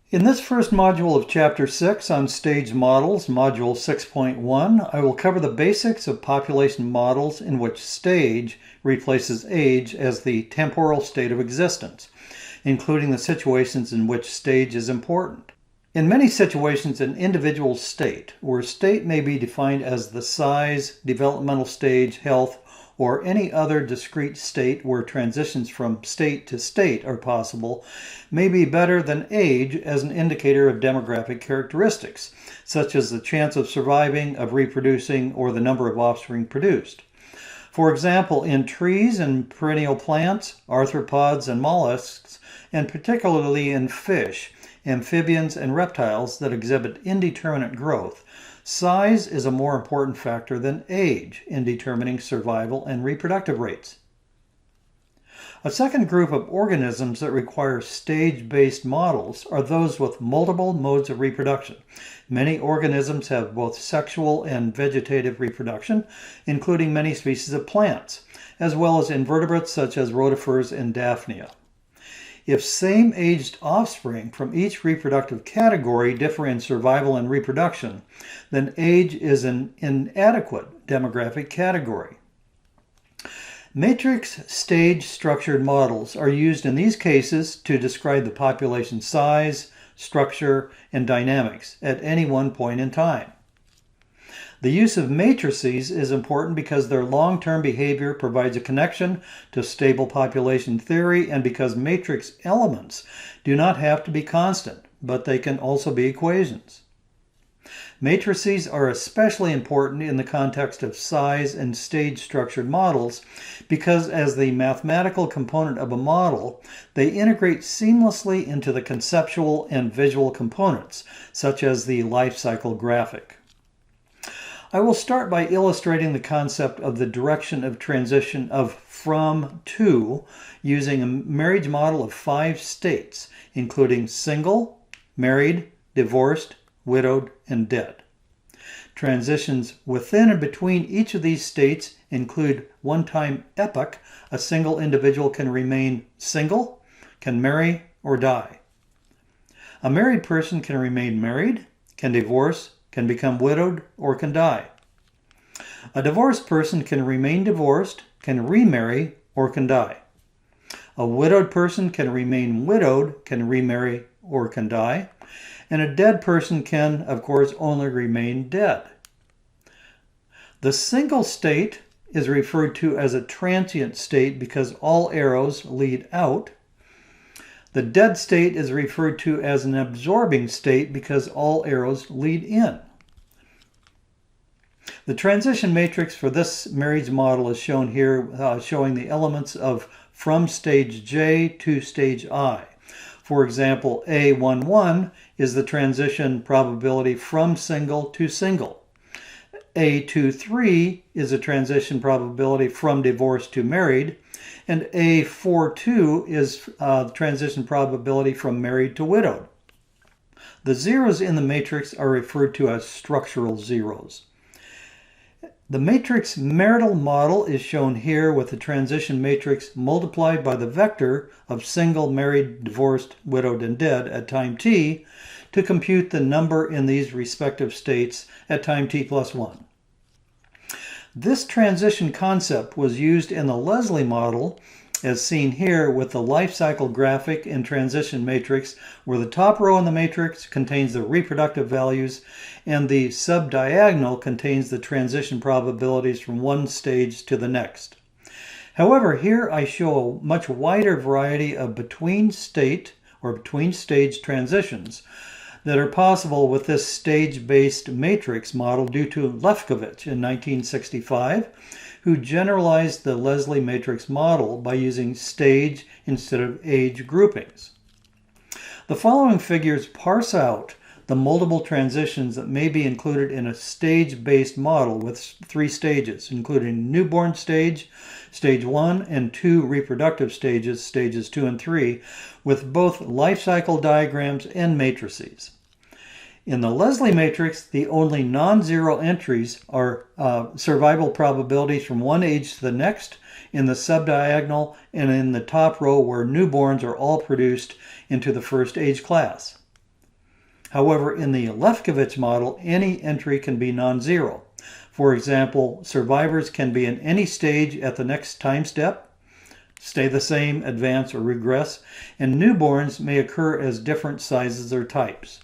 In this first module of Chapter 6 on staged models, Module 6.1, I will cover the basics of population models in which stage replaces age as the temporal state of existence, including the situations in which stage is important. In many situations, an individual state, where state may be defined as the size, developmental stage, health, or any other discrete state where transitions from state to state are possible, may be better than age as an indicator of demographic characteristics, such as the chance of surviving, of reproducing, or the number of offspring produced. For example, in trees and perennial plants, arthropods and mollusks, and particularly in fish, amphibians, and reptiles that exhibit indeterminate growth, size is a more important factor than age in determining survival and reproductive rates. A second group of organisms that require stage-based models are those with multiple modes of reproduction. Many organisms have both sexual and vegetative reproduction, including many species of plants, as well as invertebrates such as rotifers and Daphnia. If same-aged offspring from each reproductive category differ in survival and reproduction, then age is an inadequate demographic category. Matrix stage-structured models are used in these cases to describe the population size, structure, and dynamics at any one point in time. The use of matrices is important because their long-term behavior provides a connection to stable population theory and because matrix elements do not have to be constant, but they can also be equations. Matrices are especially important in the context of size and stage-structured models because as the mathematical component of a model, they integrate seamlessly into the conceptual and visual components, such as the life cycle graphic. I will start by illustrating the concept of the direction of transition of from to using a marriage model of 5 states, including single, married, divorced, widowed, and dead. Transitions within and between each of these states include one-time epoch. A single individual can remain single, can marry, or die. A married person can remain married, can divorce, can become widowed, or can die. A divorced person can remain divorced, can remarry, or can die. A widowed person can remain widowed, can remarry, or can die. And a dead person can, of course, only remain dead. The single state is referred to as a transient state because all arrows lead out. The dead state is referred to as an absorbing state because all arrows lead in. The transition matrix for this marriage model is shown here, showing the elements of from stage J to stage I. For example, A11 is the transition probability from single to single. A23 is a transition probability from divorced to married. And A42 is the transition probability from married to widowed. The zeros in the matrix are referred to as structural zeros. The matrix marital model is shown here with the transition matrix multiplied by the vector of single, married, divorced, widowed, and dead at time t to compute the number in these respective states at time t plus 1. This transition concept was used in the Lesley model as seen here with the life cycle graphic and transition matrix, where the top row in the matrix contains the reproductive values and the subdiagonal contains the transition probabilities from one stage to the next. However, here I show a much wider variety of between state or between stage transitions that are possible with this stage-based matrix model due to Lefkowitz in 1965, who generalized the Lesley matrix model by using stage instead of age groupings. The following figures parse out the multiple transitions that may be included in a stage-based model with 3 stages, including newborn stage, stage 1, and 2 reproductive stages, stages 2 and 3, with both life cycle diagrams and matrices. In the Lesley matrix, the only non-zero entries are survival probabilities from one age to the next in the subdiagonal and in the top row where newborns are all produced into the first age class. However, in the Lefkowitz model, any entry can be non-zero. For example, survivors can be in any stage at the next time step, stay the same, advance, or regress, and newborns may occur as different sizes or types.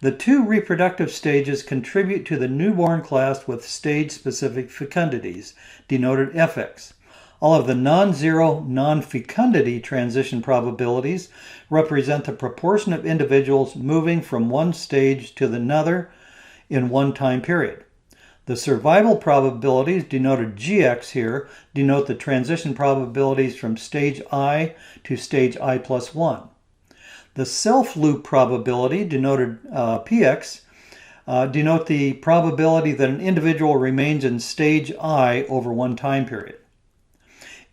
The two reproductive stages contribute to the newborn class with stage-specific fecundities, denoted Fx. All of the non-zero, non-fecundity transition probabilities represent the proportion of individuals moving from one stage to another in one time period. The survival probabilities, denoted Gx here, denote the transition probabilities from stage I to stage I plus 1. The self-loop probability, denoted Px, denote the probability that an individual remains in stage I over one time period.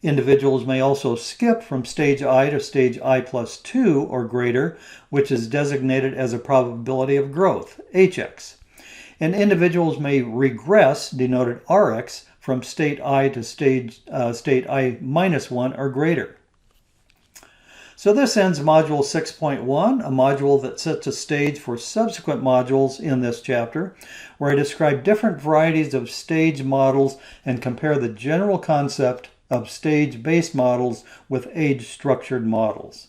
Individuals may also skip from stage I to stage I plus 2 or greater, which is designated as a probability of growth, Hx. And individuals may regress, denoted Rx, from state I to state I minus 1 or greater. So this ends Module 6.1, a module that sets a stage for subsequent modules in this chapter, where I describe different varieties of stage models and compare the general concept of stage-based models with age-structured models.